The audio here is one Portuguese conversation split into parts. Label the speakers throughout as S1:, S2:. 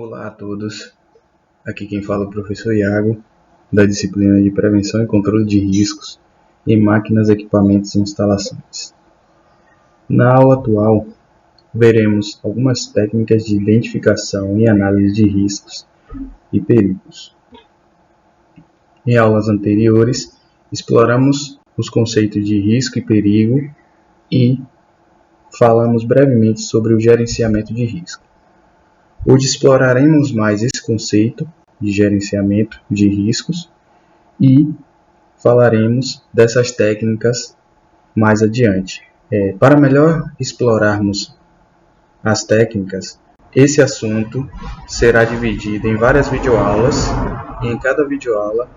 S1: Olá a todos, aqui quem fala é o professor Iago, da disciplina de Prevenção e Controle de Riscos em Máquinas, Equipamentos e Instalações. Na aula atual, veremos algumas técnicas de identificação e análise de riscos e perigos. Em aulas anteriores, exploramos os conceitos de risco e perigo e falamos brevemente sobre o gerenciamento de risco. Hoje exploraremos mais esse conceito de gerenciamento de riscos e falaremos dessas técnicas mais adiante. Para melhor explorarmos as técnicas, esse assunto será dividido em várias videoaulas e em cada videoaula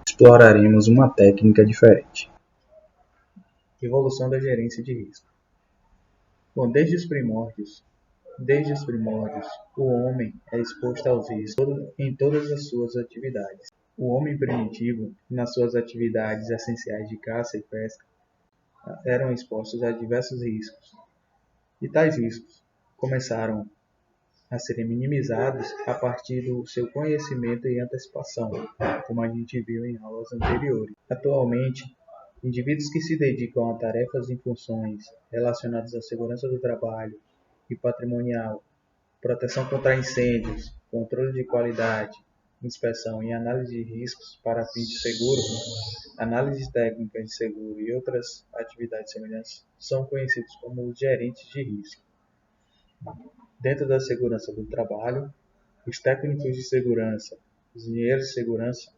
S1: exploraremos uma técnica diferente. Evolução da gerência de risco. Bom, desde os primórdios, o homem é exposto aos riscos em todas as suas atividades. O homem primitivo, nas suas atividades essenciais de caça e pesca, eram expostos a diversos riscos. E tais riscos começaram a serem minimizados a partir do seu conhecimento e antecipação, como a gente viu em aulas anteriores. Atualmente, indivíduos que se dedicam a tarefas e funções relacionadas à segurança do trabalho e patrimonial, proteção contra incêndios, controle de qualidade, inspeção e análise de riscos para fins de seguro, análise técnica de seguro e outras atividades semelhantes são conhecidos como os gerentes de risco. Dentro da segurança do trabalho, os técnicos de segurança, os engenheiros de segurança,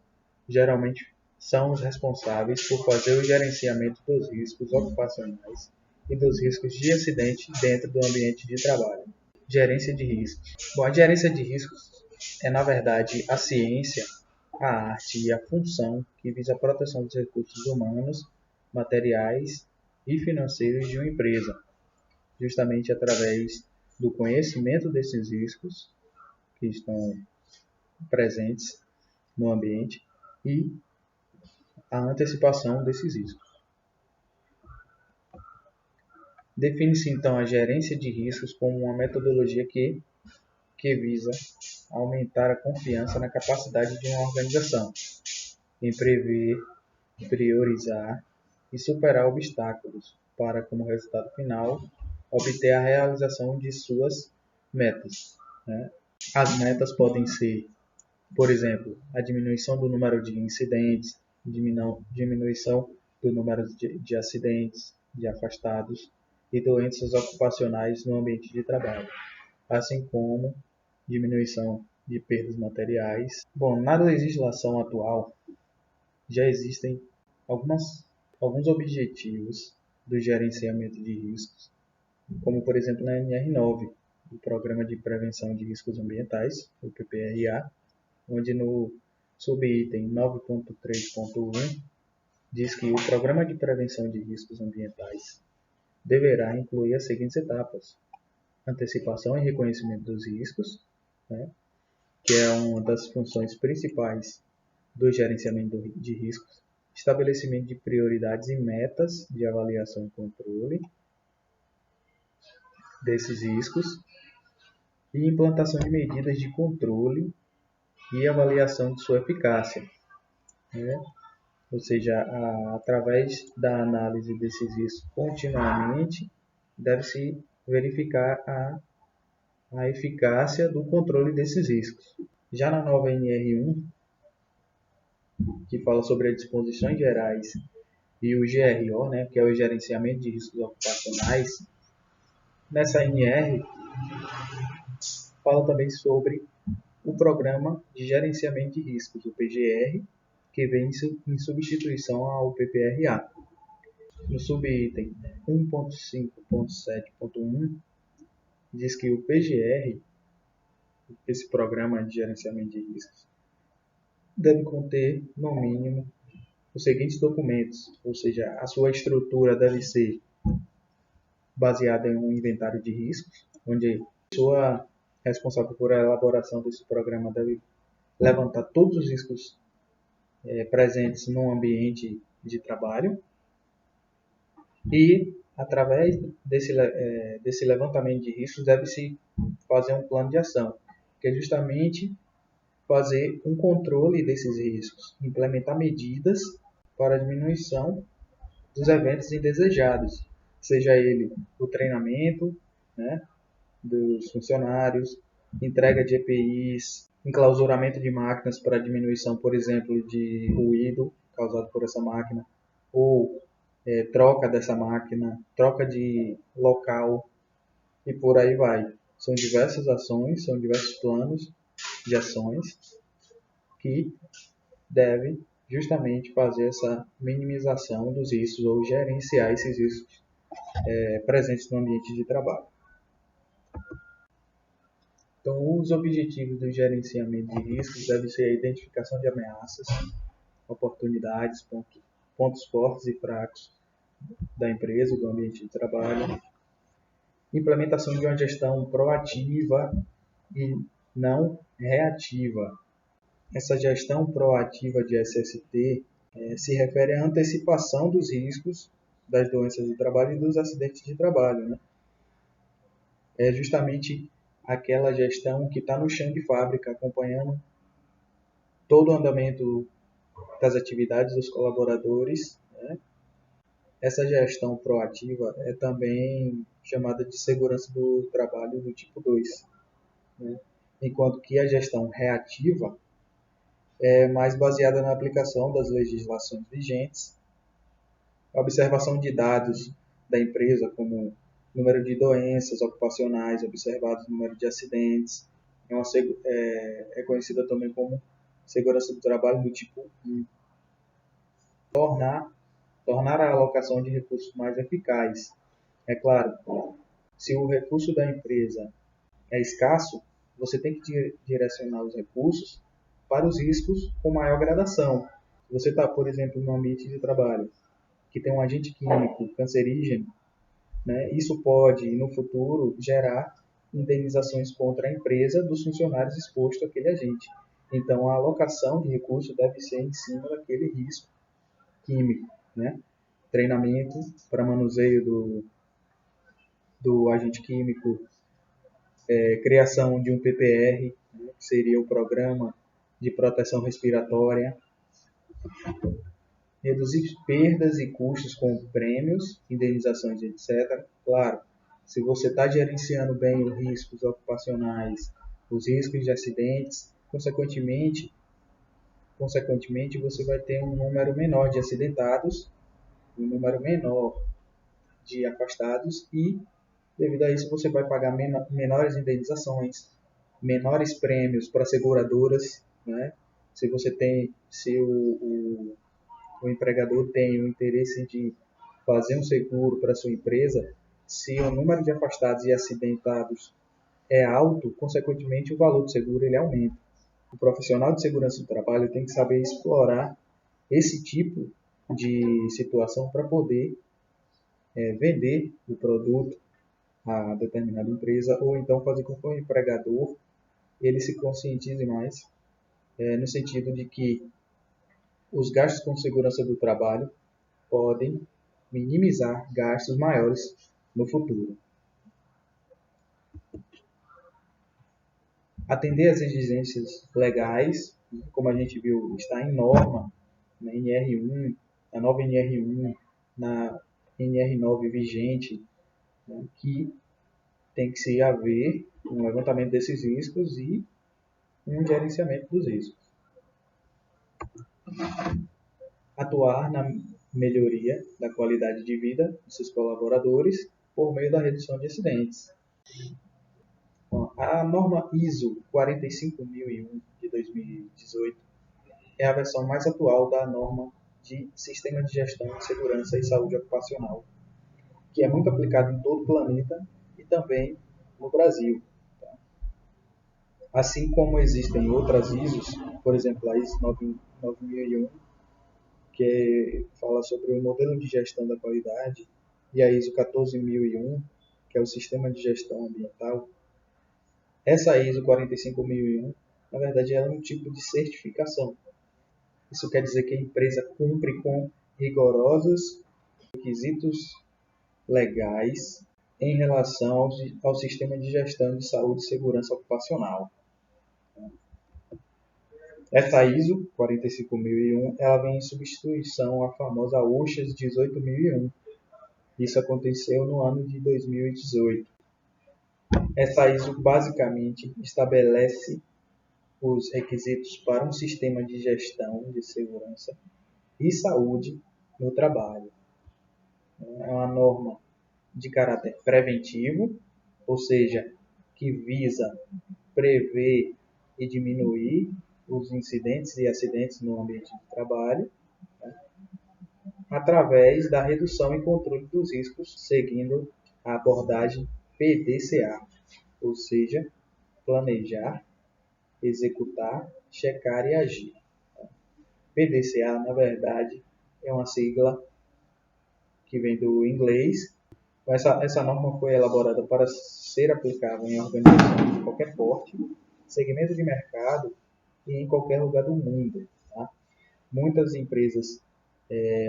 S1: geralmente são os responsáveis por fazer o gerenciamento dos riscos ocupacionais e dos riscos de acidente dentro do ambiente de trabalho. Gerência de riscos. Bom, a gerência de riscos é, na verdade, a ciência, a arte e a função que visa a proteção dos recursos humanos, materiais e financeiros de uma empresa, justamente através do conhecimento desses riscos que estão presentes no ambiente e a antecipação desses riscos. Define-se então a gerência de riscos como uma metodologia que visa aumentar a confiança na capacidade de uma organização em prever, priorizar e superar obstáculos para, como resultado final, obter a realização de suas metas. As metas podem ser, por exemplo, a diminuição do número de incidentes, diminuição do número de acidentes, de afastados e doenças ocupacionais no ambiente de trabalho, assim como diminuição de perdas materiais. Bom, na legislação atual já existem alguns objetivos do gerenciamento de riscos, como por exemplo na NR9, o Programa de Prevenção de Riscos Ambientais, o PPRA, onde no subitem 9.3.1 diz que o Programa de Prevenção de Riscos Ambientais deverá incluir as seguintes etapas: antecipação e reconhecimento dos riscos, que é uma das funções principais do gerenciamento de riscos, estabelecimento de prioridades e metas de avaliação e controle desses riscos e implantação de medidas de controle e avaliação de sua eficácia. Ou seja, através da análise desses riscos continuamente, deve-se verificar a eficácia do controle desses riscos. Já na nova NR1, que fala sobre as disposições gerais, e o GRO, que é o Gerenciamento de Riscos Ocupacionais, nessa NR fala também sobre o Programa de Gerenciamento de Riscos, o PGR, que vem em substituição ao PPRA. No subitem 1.5.7.1 diz que o PGR, esse Programa de Gerenciamento de Riscos, deve conter, no mínimo, os seguintes documentos, ou seja, a sua estrutura deve ser baseada em um inventário de riscos, onde a pessoa responsável por a elaboração desse programa deve levantar todos os riscos presentes no ambiente de trabalho e, através desse levantamento de riscos, deve-se fazer um plano de ação, que é justamente fazer um controle desses riscos, implementar medidas para a diminuição dos eventos indesejados, seja ele o treinamento, né, dos funcionários, entrega de EPIs, enclausuramento de máquinas para diminuição, por exemplo, de ruído causado por essa máquina, ou troca dessa máquina, troca de local e por aí vai. São diversas ações, são diversos planos de ações que devem justamente fazer essa minimização dos riscos ou gerenciar esses riscos presentes no ambiente de trabalho. Então, os objetivos do gerenciamento de riscos devem ser a identificação de ameaças, oportunidades, pontos fortes e fracos da empresa, do ambiente de trabalho, implementação de uma gestão proativa e não reativa. Essa gestão proativa de SST se refere à antecipação dos riscos das doenças de trabalho e dos acidentes de trabalho, né? É justamente aquela gestão que está no chão de fábrica, acompanhando todo o andamento das atividades dos colaboradores, né? Essa gestão proativa é também chamada de segurança do trabalho do tipo 2, né? Enquanto que a gestão reativa é mais baseada na aplicação das legislações vigentes, a observação de dados da empresa, como número de doenças ocupacionais observados, número de acidentes, é conhecida também como segurança do trabalho do tipo 1. Tornar a alocação de recursos mais eficaz. É claro, se o recurso da empresa é escasso, você tem que direcionar os recursos para os riscos com maior gradação. Se você está, por exemplo, no ambiente de trabalho que tem um agente químico cancerígeno, né, isso pode, no futuro, gerar indenizações contra a empresa dos funcionários expostos àquele agente. Então, a alocação de recursos deve ser em cima daquele risco químico, né? Treinamento para manuseio do agente químico, criação de um PPR, né, que seria o Programa de Proteção Respiratória, reduzir perdas e custos com prêmios, indenizações, etc. Claro, se você está gerenciando bem os riscos ocupacionais, os riscos de acidentes, consequentemente você vai ter um número menor de acidentados, um número menor de afastados e, devido a isso, você vai pagar menores indenizações, menores prêmios para seguradoras, né? Se o empregador tem o interesse de fazer um seguro para a sua empresa, se o número de afastados e acidentados é alto, consequentemente o valor do seguro ele aumenta. O profissional de segurança do trabalho tem que saber explorar esse tipo de situação para poder vender o produto a determinada empresa ou então fazer com que o empregador ele se conscientize mais no sentido de que os gastos com segurança do trabalho podem minimizar gastos maiores no futuro. Atender às exigências legais, como a gente viu, está em norma, na NR1, na nova NR1, na NR9 vigente, né, que tem que se haver um levantamento desses riscos e um gerenciamento dos riscos. Atuar na melhoria da qualidade de vida dos seus colaboradores por meio da redução de acidentes. Bom, a norma ISO 45001 de 2018 é a versão mais atual da norma de Sistema de Gestão de Segurança e Saúde Ocupacional, que é muito aplicada em todo o planeta e também no Brasil. Assim como existem outras ISOs, por exemplo, a ISO 9001, que fala sobre o modelo de gestão da qualidade, e a ISO 14001, que é o sistema de gestão ambiental. Essa ISO 45001, na verdade, ela é um tipo de certificação. Isso quer dizer que a empresa cumpre com rigorosos requisitos legais em relação ao sistema de gestão de saúde e segurança ocupacional.
S2: Essa ISO 45001, ela vem em substituição à famosa USHAS 18001. Isso aconteceu no ano de 2018. Essa ISO basicamente estabelece os requisitos para um sistema de gestão de segurança e saúde no trabalho. É uma norma de caráter preventivo, ou seja, que visa prever e diminuir os incidentes e acidentes no ambiente de trabalho, através da redução e controle dos riscos, seguindo a abordagem PDCA, ou seja, planejar, executar, checar e agir. PDCA, na verdade, é uma sigla que vem do inglês. Essa norma foi elaborada para ser aplicável em organizações de qualquer porte, segmento de mercado e em qualquer lugar do mundo. Tá? Muitas empresas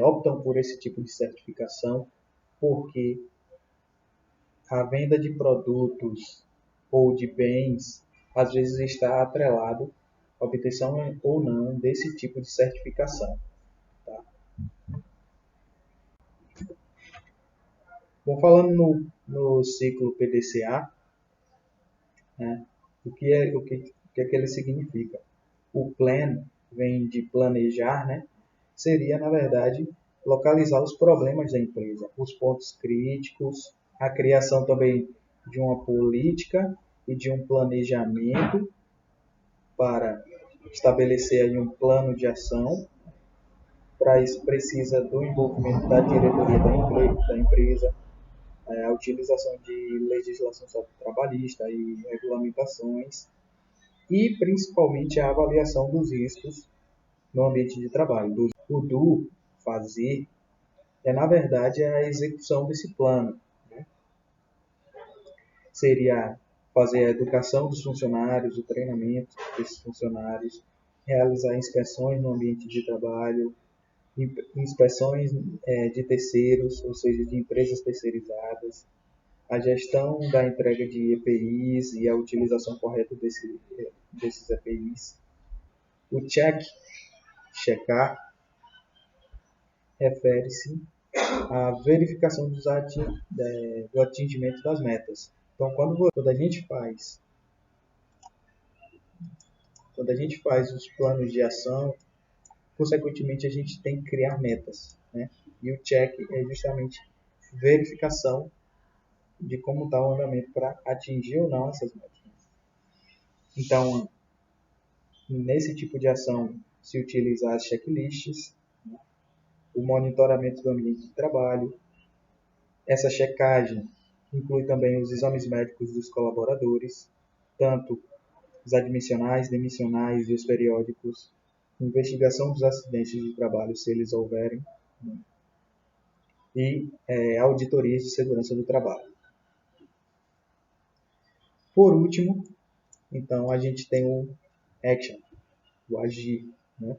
S2: optam por esse tipo de certificação porque a venda de produtos ou de bens às vezes está atrelado à obtenção ou não desse tipo de certificação. Tá? Bom, falando no ciclo PDCA, né, o que ele significa? O plan vem de planejar, né? Seria, na verdade, localizar os problemas da empresa, os pontos críticos, a criação também de uma política e de um planejamento para estabelecer aí um plano de ação. Para isso precisa do envolvimento da diretoria da empresa, a utilização de legislação trabalhista e regulamentações e principalmente a avaliação dos riscos no ambiente de trabalho. O do, fazer, na verdade a execução desse plano. Né? Seria fazer a educação dos funcionários, o treinamento desses funcionários, realizar inspeções no ambiente de trabalho, inspeções de terceiros, ou seja, de empresas terceirizadas, a gestão da entrega de EPIs e a utilização correta desses EPIs. O checar, refere-se à verificação do atingimento das metas. Então, quando a gente faz os planos de ação, consequentemente a gente tem que criar metas, né? E o check é justamente verificação de como está o andamento para atingir ou não essas metas. Então, nesse tipo de ação, se utiliza as checklists, né? O monitoramento do ambiente de trabalho. Essa checagem inclui também os exames médicos dos colaboradores, tanto os admissionais, demissionais e os periódicos, investigação dos acidentes de trabalho, se eles houverem, né? E auditorias de segurança do trabalho. Por último, então, a gente tem o action, o agir, né?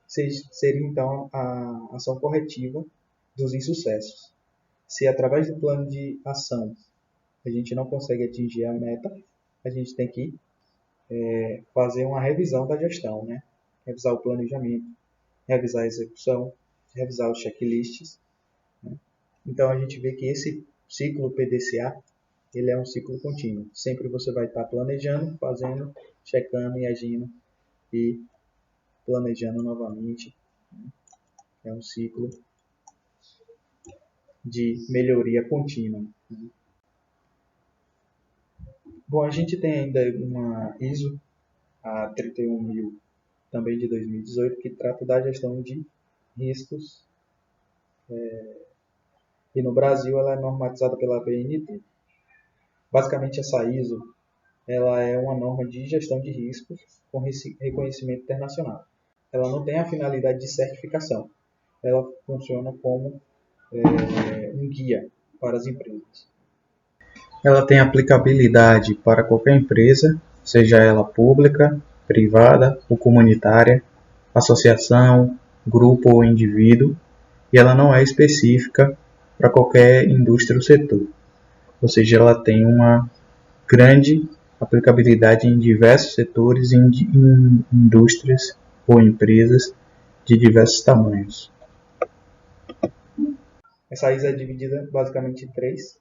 S2: Seria então a ação corretiva dos insucessos. Se através do plano de ação a gente não consegue atingir a meta, a gente tem que fazer uma revisão da gestão, né? Revisar o planejamento, revisar a execução, revisar os checklists. Né? Então a gente vê que esse ciclo PDCA ele é um ciclo contínuo. Sempre você vai estar planejando, fazendo, checando e agindo e planejando novamente. Né? É um ciclo de melhoria contínua. Né? Bom, a gente tem ainda uma ISO, a 31000, também de 2018, que trata da gestão de riscos. E no Brasil ela é normatizada pela BNT. Basicamente essa ISO ela é uma norma de gestão de riscos com reconhecimento internacional. Ela não tem a finalidade de certificação. Ela funciona como um guia para as empresas.
S1: Ela tem aplicabilidade para qualquer empresa, seja ela pública, privada ou comunitária, associação, grupo ou indivíduo, e ela não é específica para qualquer indústria ou setor. Ou seja, ela tem uma grande
S2: aplicabilidade em diversos setores e em indústrias ou empresas de diversos tamanhos. Essa ISO é dividida basicamente em três.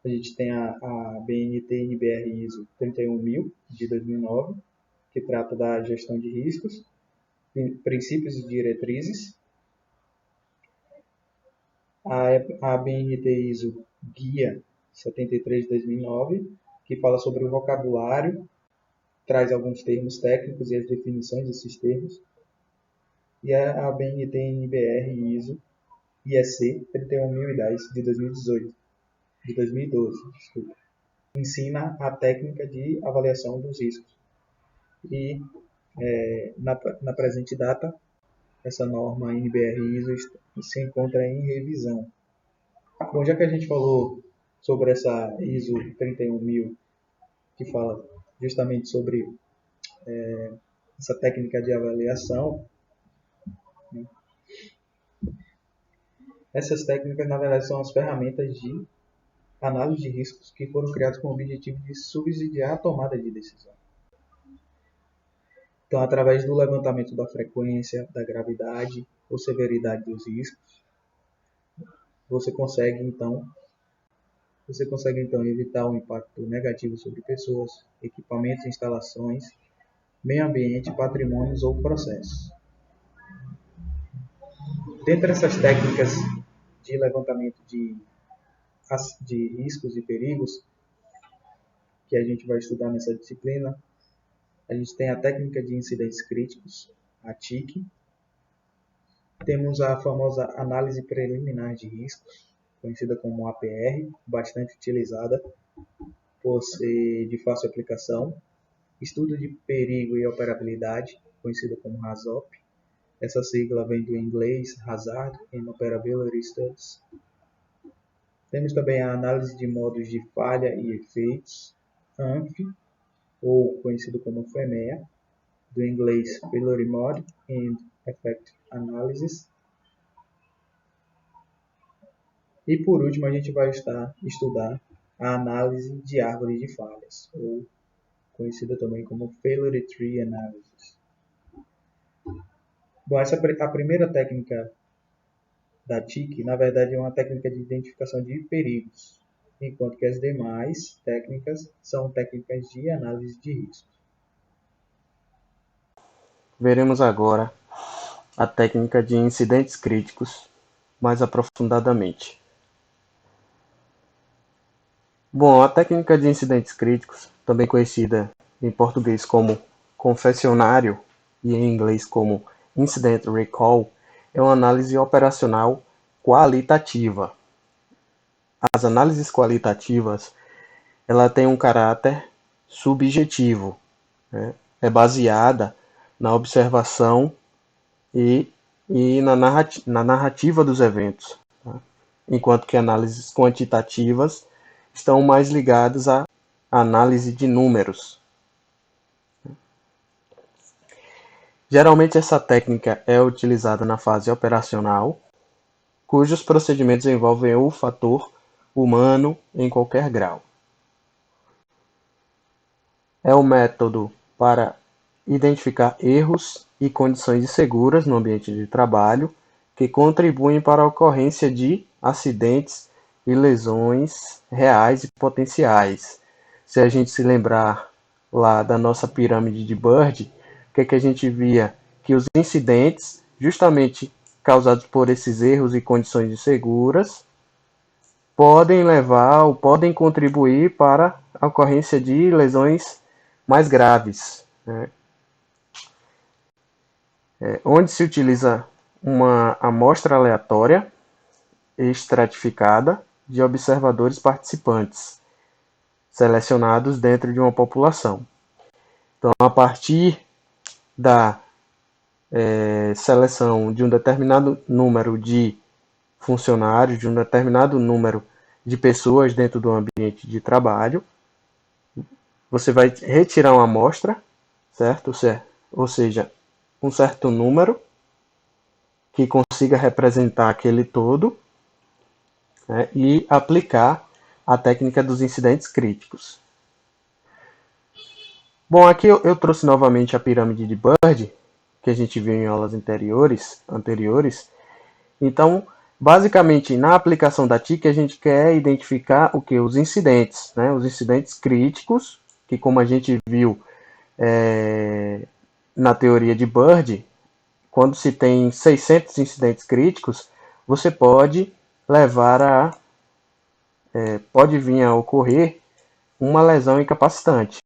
S2: A gente tem a BNT-NBR ISO 31000 de 2009, que trata da gestão de riscos, princípios e diretrizes. A BNT ISO Guia 73 de 2009, que fala sobre o vocabulário, traz alguns termos técnicos e as definições desses termos. E a BNT-NBR ISO IEC 31010 de 2018, de 2012, desculpa, ensina a técnica de avaliação dos riscos. E na presente data, essa norma NBR ISO se encontra em revisão. Bom, já que a gente falou sobre essa ISO 31000, que fala justamente sobre essa técnica de avaliação, né? Essas técnicas, na verdade, são as ferramentas de análise de riscos que foram criadas com o objetivo de subsidiar a tomada de decisão. Então, através do levantamento da frequência, da gravidade ou severidade dos riscos, você consegue então evitar um impacto negativo sobre pessoas, equipamentos, instalações, meio ambiente, patrimônios ou processos. Dentre essas técnicas de levantamento de riscos e perigos que a gente vai estudar nessa disciplina, a gente tem a técnica de incidentes críticos, a TIC. Temos a famosa análise preliminar de riscos, conhecida como APR, bastante utilizada por ser de fácil aplicação. Estudo de perigo e operabilidade, conhecida como HAZOP. Essa sigla vem do inglês Hazard and Operability Studies. Temos também a análise de modos de falha e efeitos, ANF, ou conhecido como FEMEA, do inglês Failure Mode and Effect Analysis. E por último, a gente vai estudar a análise de árvore de falhas, ou conhecida também como Failure Tree Analysis. Bom, a primeira técnica da TIC, na verdade, é uma técnica de identificação de perigos, enquanto que as demais técnicas são técnicas de análise de risco.
S1: Veremos agora a técnica de incidentes críticos mais aprofundadamente. Bom, a técnica de incidentes críticos, também conhecida em português como confessionário e em inglês como Incident Recall, é uma análise operacional qualitativa. As análises qualitativas, ela tem um caráter subjetivo, né? É baseada na observação e na narrativa dos eventos, tá? Enquanto que análises quantitativas estão mais ligadas à análise de números. Geralmente essa técnica é utilizada na fase operacional, cujos procedimentos envolvem o fator humano em qualquer grau. É um método para identificar erros e condições inseguras no ambiente de trabalho que contribuem para a ocorrência de acidentes e lesões reais e potenciais. Se a gente se lembrar lá da nossa pirâmide de Bird, o que a gente via? Que os incidentes, justamente causados por esses erros e condições inseguras, podem levar ou podem contribuir para a ocorrência de lesões mais graves, né? Onde se utiliza uma amostra aleatória estratificada de observadores participantes, selecionados dentro de uma população. Então, a partir da seleção de um determinado número de funcionários, de um determinado número de pessoas dentro do ambiente de trabalho, você vai retirar uma amostra, certo? Ou seja, um certo número que consiga representar aquele todo, né, e aplicar a técnica dos incidentes críticos.
S3: Bom, aqui eu trouxe novamente a pirâmide de Bird, que a gente viu em aulas anteriores. Então, basicamente, na aplicação da TIC, a gente quer identificar o que? Os incidentes, né? Os incidentes críticos, que como a gente viu na teoria de Bird, quando se tem 600 incidentes críticos, você pode pode vir a ocorrer uma lesão incapacitante.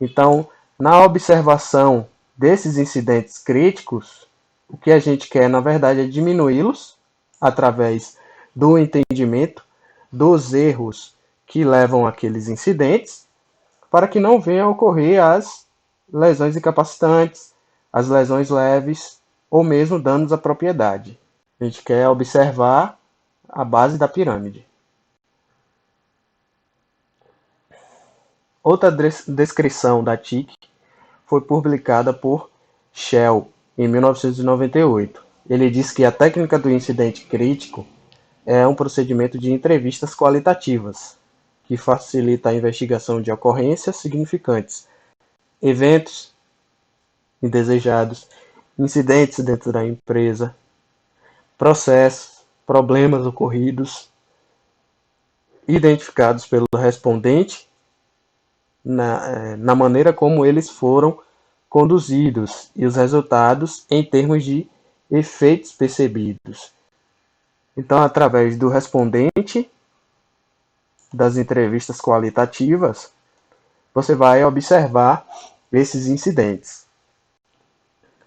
S3: Então, na observação desses incidentes críticos, o que a gente quer, na verdade, é diminuí-los através do entendimento dos erros que levam àqueles incidentes, para que não venham a ocorrer as lesões incapacitantes, as lesões leves ou mesmo danos à propriedade. A gente quer observar a base da pirâmide. Outra descrição da TIC foi publicada por Shell em 1998. Ele diz que a técnica do incidente crítico é um procedimento de entrevistas qualitativas, que facilita a investigação de ocorrências significantes, eventos indesejados, incidentes dentro da empresa, processos, problemas ocorridos, identificados pelo respondente na maneira como eles foram conduzidos e os resultados em termos de efeitos percebidos. Então, através do respondente das entrevistas qualitativas, você vai observar esses incidentes.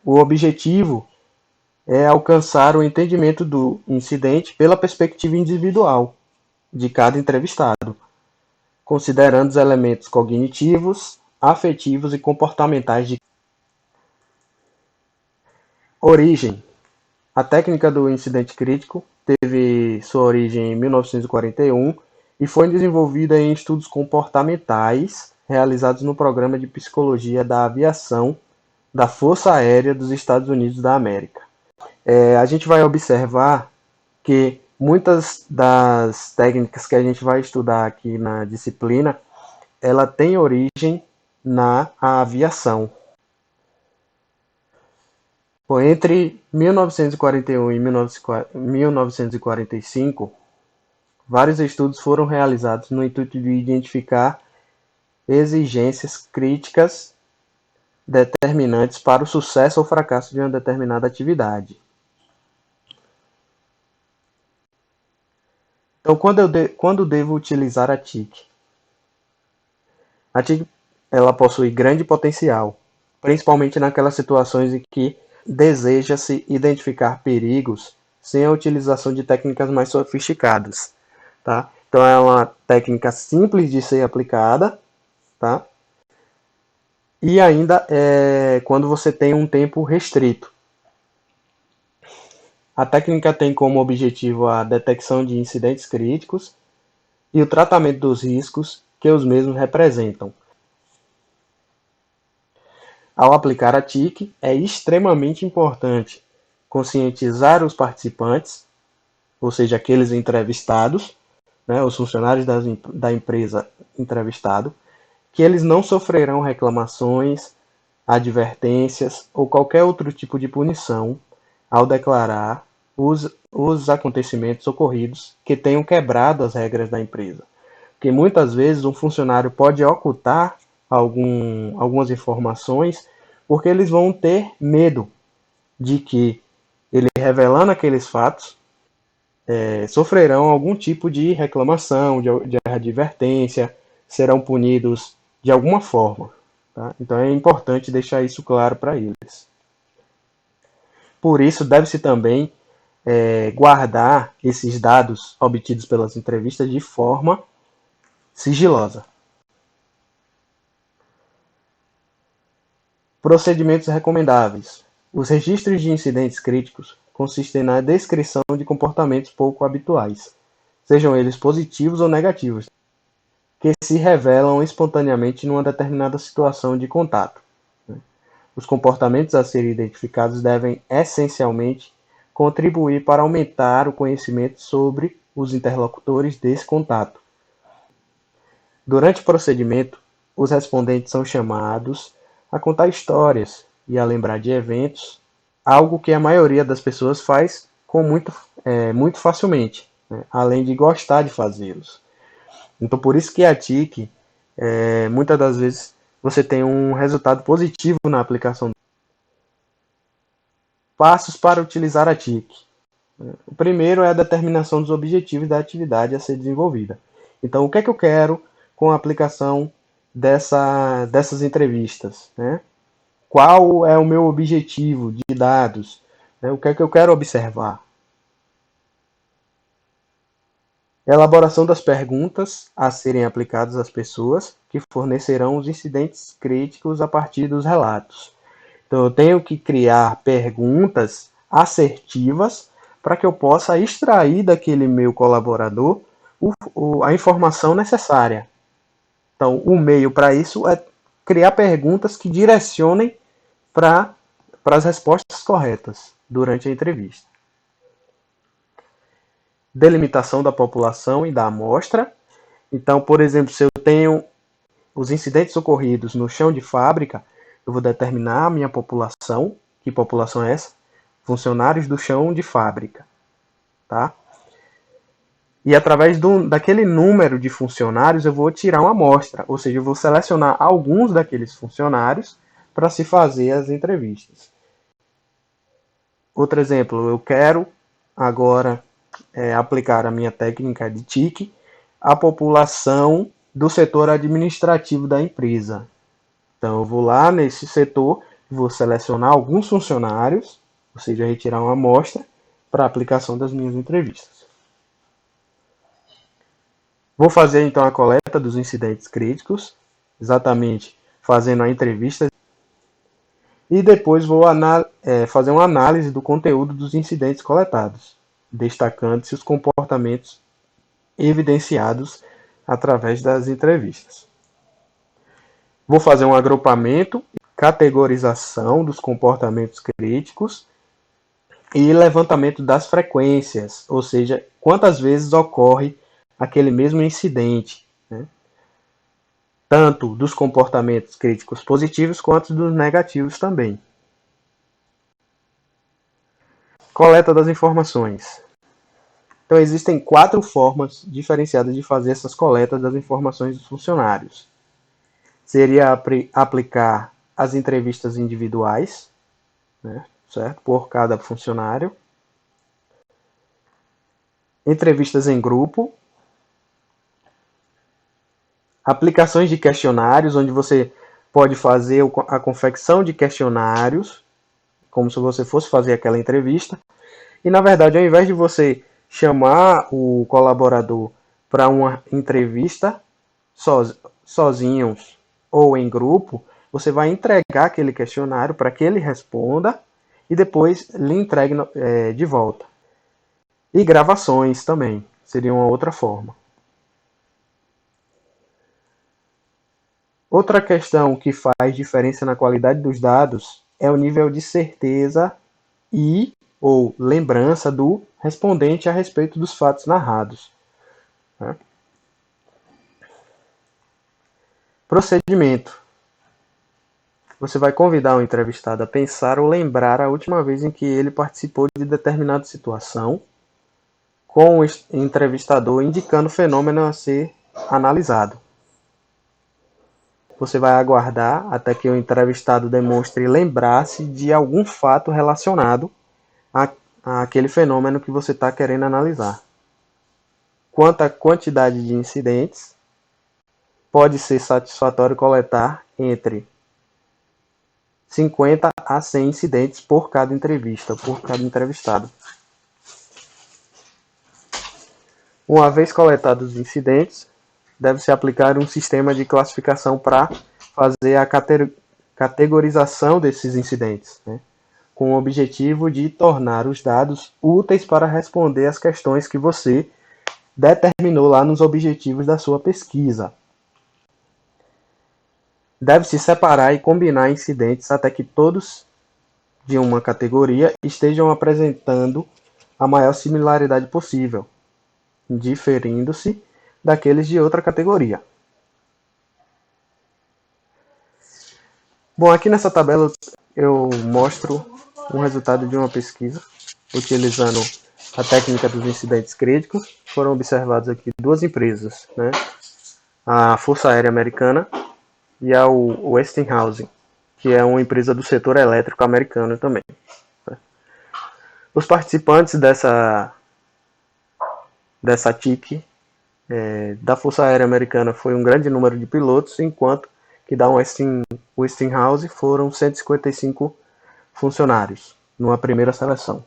S3: O objetivo é alcançar o entendimento do incidente pela perspectiva individual de cada entrevistado, considerando os elementos cognitivos, afetivos e comportamentais de origem. A técnica do incidente crítico teve sua origem em 1941 e foi desenvolvida em estudos comportamentais realizados no Programa de Psicologia da Aviação da Força Aérea dos Estados Unidos da América. A gente vai observar que muitas das técnicas que a gente vai estudar aqui na disciplina, ela tem origem na aviação. Bom, entre 1941 e 1945, vários estudos foram realizados no intuito de identificar exigências críticas determinantes para o sucesso ou fracasso de uma determinada atividade. Então, quando devo utilizar a TIC? A TIC ela possui grande potencial, principalmente naquelas situações em que deseja-se identificar perigos sem a utilização de técnicas mais sofisticadas. Tá? Então, é uma técnica simples de ser aplicada, tá? E ainda quando você tem um tempo restrito. A técnica tem como objetivo a detecção de incidentes críticos e o tratamento dos riscos que os mesmos representam. Ao aplicar a TIC, é extremamente importante conscientizar os participantes, ou seja, aqueles entrevistados, né, os funcionários da empresa entrevistado, que eles não sofrerão reclamações, advertências ou qualquer outro tipo de punição ao declarar os acontecimentos ocorridos que tenham quebrado as regras da empresa. Porque muitas vezes um funcionário pode ocultar algumas informações porque eles vão ter medo de que ele revelando aqueles fatos sofrerão algum tipo de reclamação, de advertência, serão punidos de alguma forma. Tá? Então é importante deixar isso claro para eles. Por isso, deve-se também guardar esses dados obtidos pelas entrevistas de forma sigilosa. Procedimentos recomendáveis. Os registros de incidentes críticos consistem na descrição de comportamentos pouco habituais, sejam eles positivos ou negativos, que se revelam espontaneamente numa determinada situação de contato. Os comportamentos a serem identificados devem, essencialmente, contribuir para aumentar o conhecimento sobre os interlocutores desse contato. Durante o procedimento, os respondentes são chamados a contar histórias e a lembrar de eventos, algo que a maioria das pessoas faz com muito facilmente, né? Além de gostar de fazê-los. Então, por isso que a TIC, muitas das vezes, você tem um resultado positivo na aplicação. Passos para utilizar a TIC. O primeiro é a determinação dos objetivos da atividade a ser desenvolvida. Então, o que é que eu quero com a aplicação dessas entrevistas, né? Qual é o meu objetivo de dados? Né? O que é que eu quero observar? Elaboração das perguntas a serem aplicadas às pessoas que fornecerão os incidentes críticos a partir dos relatos. Então, eu tenho que criar perguntas assertivas para que eu possa extrair daquele meu colaborador a informação necessária. Então, o meio para isso é criar perguntas que direcionem para as respostas corretas durante a entrevista. Delimitação da população e da amostra. Então, por exemplo, se eu tenho os incidentes ocorridos no chão de fábrica, eu vou determinar a minha população. Que população é essa? Funcionários do chão de fábrica. Tá? E através daquele número de funcionários, eu vou tirar uma amostra. Ou seja, eu vou selecionar alguns daqueles funcionários para se fazer as entrevistas. Outro exemplo, eu quero agora aplicar a minha técnica de TIC à população do setor administrativo da empresa. Então, eu vou lá nesse setor, vou selecionar alguns funcionários, ou seja, retirar uma amostra para a aplicação das minhas entrevistas. Vou fazer então a coleta dos incidentes críticos, exatamente fazendo a entrevista, e depois vou fazer uma análise do conteúdo dos incidentes coletados, destacando-se os comportamentos evidenciados através das entrevistas. Vou fazer um agrupamento, categorização dos comportamentos críticos e levantamento das frequências, ou seja, quantas vezes ocorre aquele mesmo incidente, né? Tanto dos comportamentos críticos positivos quanto dos negativos também. Coleta das informações. Então, existem 4 formas diferenciadas de fazer essas coletas das informações dos funcionários. Seria aplicar as entrevistas individuais, né, certo? Por cada funcionário. Entrevistas em grupo. Aplicações de questionários, onde você pode fazer a confecção de questionários, como se você fosse fazer aquela entrevista. E, na verdade, ao invés de você chamar o colaborador para uma entrevista sozinhos ou em grupo, você vai entregar aquele questionário para que ele responda e depois lhe entregue de volta. E gravações também, seria uma outra forma. Outra questão que faz diferença na qualidade dos dados é o nível de certeza ou lembrança do respondente a respeito dos fatos narrados. Né? Procedimento. Você vai convidar o entrevistado a pensar ou lembrar a última vez em que ele participou de determinada situação, com o entrevistador indicando o fenômeno a ser analisado. Você vai aguardar até que o entrevistado demonstre lembrar-se de algum fato relacionado àquele fenômeno que você está querendo analisar. Quanto à quantidade de incidentes, pode ser satisfatório coletar entre 50 a 100 incidentes por cada entrevista, por cada entrevistado. Uma vez coletados os incidentes, deve-se aplicar um sistema de classificação para fazer a categorização desses incidentes, né? Com o objetivo de tornar os dados úteis para responder às questões que você determinou lá nos objetivos da sua pesquisa. Deve-se separar e combinar incidentes até que todos de uma categoria estejam apresentando a maior similaridade possível, diferindo-se daqueles de outra categoria. Bom, aqui nessa tabela eu mostro um resultado de uma pesquisa utilizando a técnica dos incidentes críticos. Foram observadas aqui duas empresas, né? A Força Aérea Americana e a Westinghouse, que é uma empresa do setor elétrico americano também. Os participantes dessa TIC da Força Aérea Americana foi um grande número de pilotos, enquanto que da Westinghouse foram 155 funcionários numa primeira seleção.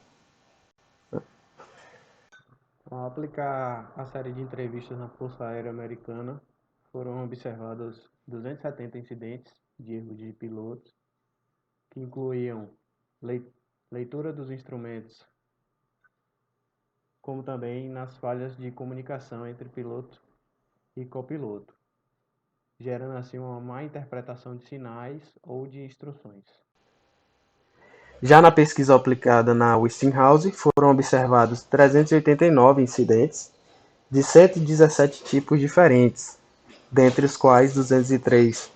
S3: Ao aplicar a série de entrevistas na Força Aérea Americana, foram observados 270 incidentes de erro de pilotos, que incluíam leitura dos instrumentos, como também nas falhas de comunicação entre piloto e copiloto, gerando assim uma má interpretação de sinais ou de instruções. Já na pesquisa aplicada na Westinghouse, foram observados 389 incidentes de 117 tipos diferentes, dentre os quais 203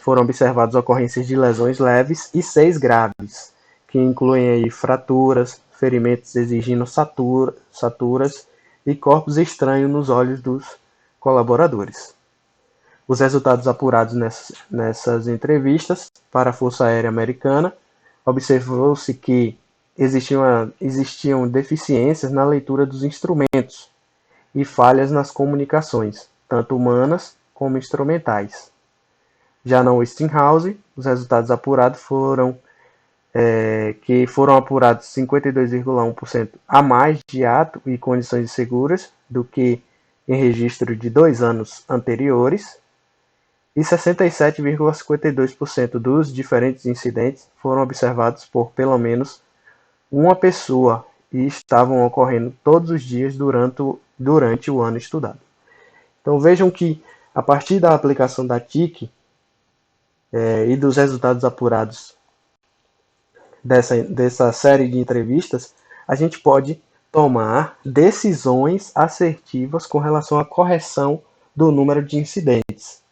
S3: foram observadas ocorrências de lesões leves e 6 graves, que incluem aí fraturas, ferimentos exigindo saturas e corpos estranhos nos olhos dos colaboradores. Os resultados apurados nessas entrevistas para a Força Aérea Americana, observou-se que existiam deficiências na leitura dos instrumentos e falhas nas comunicações, tanto humanas como instrumentais. Já na Westinghouse, os resultados apurados foram que foram apurados 52,1% a mais de ato e condições seguras do que em registro de 2 anos anteriores, e 67,52% dos diferentes incidentes foram observados por pelo menos uma pessoa e estavam ocorrendo todos os dias durante o ano estudado. Então vejam que, a partir da aplicação da TIC e dos resultados apurados dessa série de entrevistas, a gente pode tomar decisões assertivas com relação à correção do número de incidentes.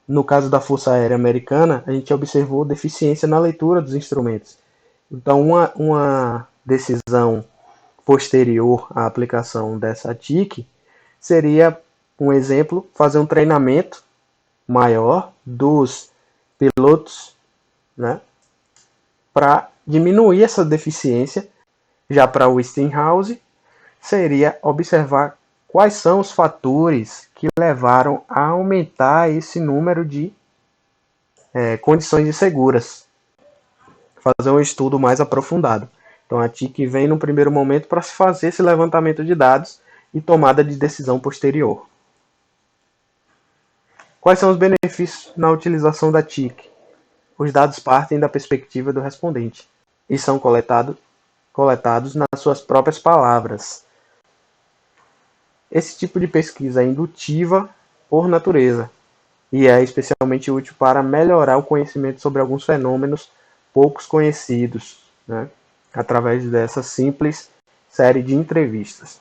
S3: No caso da Força Aérea Americana, a gente observou deficiência na leitura dos instrumentos. Então, uma decisão posterior à aplicação dessa TIC seria, um exemplo, fazer um treinamento maior dos pilotos, né, para diminuir essa deficiência. Já para o Westinghouse, seria observar quais são os fatores que levaram a aumentar esse número de condições inseguras. Fazer um estudo mais aprofundado. Então a TIC vem no primeiro momento para se fazer esse levantamento de dados e tomada de decisão posterior. Quais são os benefícios na utilização da TIC? Os dados partem da perspectiva do respondente e são coletados nas suas próprias palavras. Esse tipo de pesquisa é indutiva por natureza e é especialmente útil para melhorar o conhecimento sobre alguns fenômenos poucos conhecidos, né, através dessa simples série de entrevistas.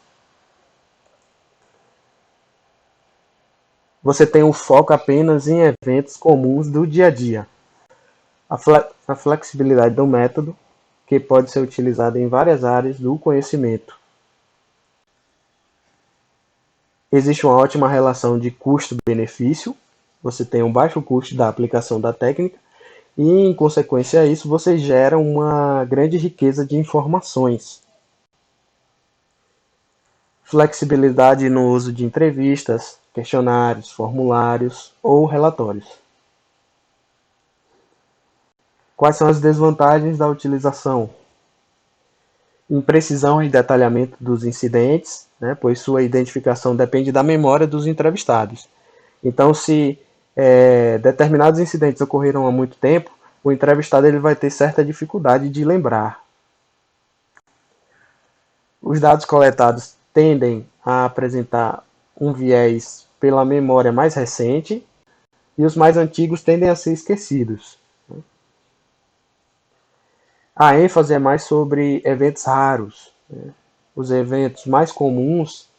S3: Você tem o foco apenas em eventos comuns do dia a dia. A flexibilidade do método, que pode ser utilizada em várias áreas do conhecimento. Existe uma ótima relação de custo-benefício. Você tem um baixo custo da aplicação da técnica e, em consequência a isso, você gera uma grande riqueza de informações. Flexibilidade no uso de entrevistas, questionários, formulários ou relatórios. Quais são as desvantagens da utilização? Imprecisão e detalhamento dos incidentes, né, pois sua identificação depende da memória dos entrevistados. Então, se determinados incidentes ocorreram há muito tempo, o entrevistado ele vai ter certa dificuldade de lembrar. Os dados coletados tendem a apresentar um viés pela memória mais recente e os mais antigos tendem a ser esquecidos. A ênfase é mais sobre eventos raros. Os eventos mais comuns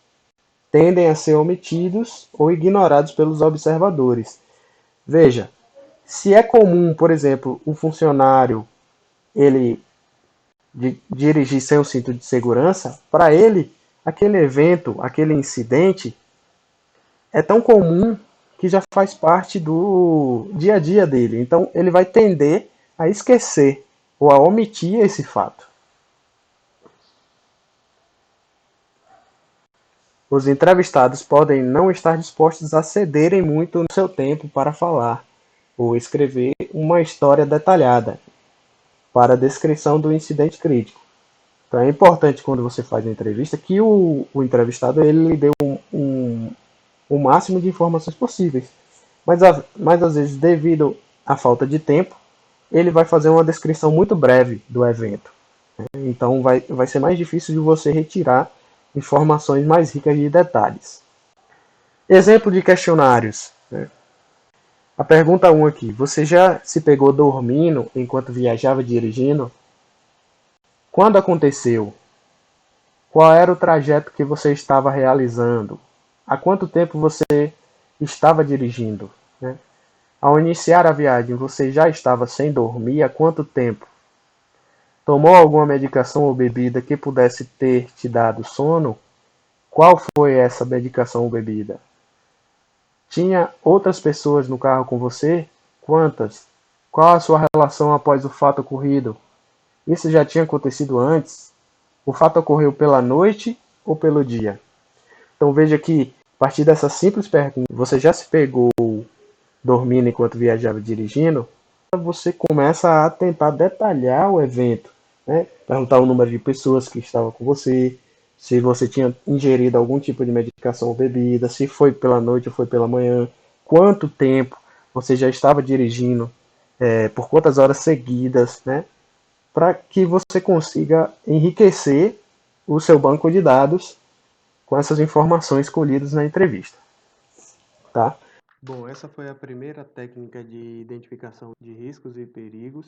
S3: tendem a ser omitidos ou ignorados pelos observadores. Veja, se é comum, por exemplo, um funcionário ele dirigir sem o cinto de segurança, para ele, aquele evento, aquele incidente é tão comum que já faz parte do dia a dia dele. Então, ele vai tender a esquecer ou a omitir esse fato. Os entrevistados podem não estar dispostos a cederem muito no seu tempo para falar ou escrever uma história detalhada para a descrição do incidente crítico. Então é importante quando você faz a entrevista que o entrevistado ele lhe dê o máximo de informações possíveis. Mas às vezes, devido à falta de tempo, ele vai fazer uma descrição muito breve do evento. Então vai ser mais difícil de você retirar informações mais ricas de detalhes. Exemplo de questionários. Né? A pergunta 1 aqui. Você já se pegou dormindo enquanto viajava dirigindo? Quando aconteceu? Qual era o trajeto que você estava realizando? Há quanto tempo você estava dirigindo? Né? Ao iniciar a viagem, você já estava sem dormir há quanto tempo? Tomou alguma medicação ou bebida que pudesse ter te dado sono? Qual foi essa medicação ou bebida? Tinha outras pessoas no carro com você? Quantas? Qual a sua relação após o fato ocorrido? Isso já tinha acontecido antes? O fato ocorreu pela noite ou pelo dia? Então veja que, a partir dessa simples pergunta, você já se pegou dormindo enquanto viajava dirigindo? Você começa a tentar detalhar o evento, né? Perguntar o número de pessoas que estavam com você, se você tinha ingerido algum tipo de medicação ou bebida, se foi pela noite ou foi pela manhã, quanto tempo você já estava dirigindo, por quantas horas seguidas, né? Para que você consiga enriquecer o seu banco de dados com essas informações colhidas na entrevista, tá? Bom, essa foi a primeira técnica de identificação de riscos e perigos.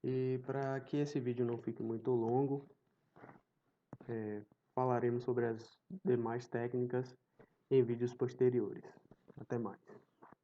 S3: E para que esse vídeo não fique muito longo, falaremos sobre as demais técnicas em vídeos posteriores. Até mais.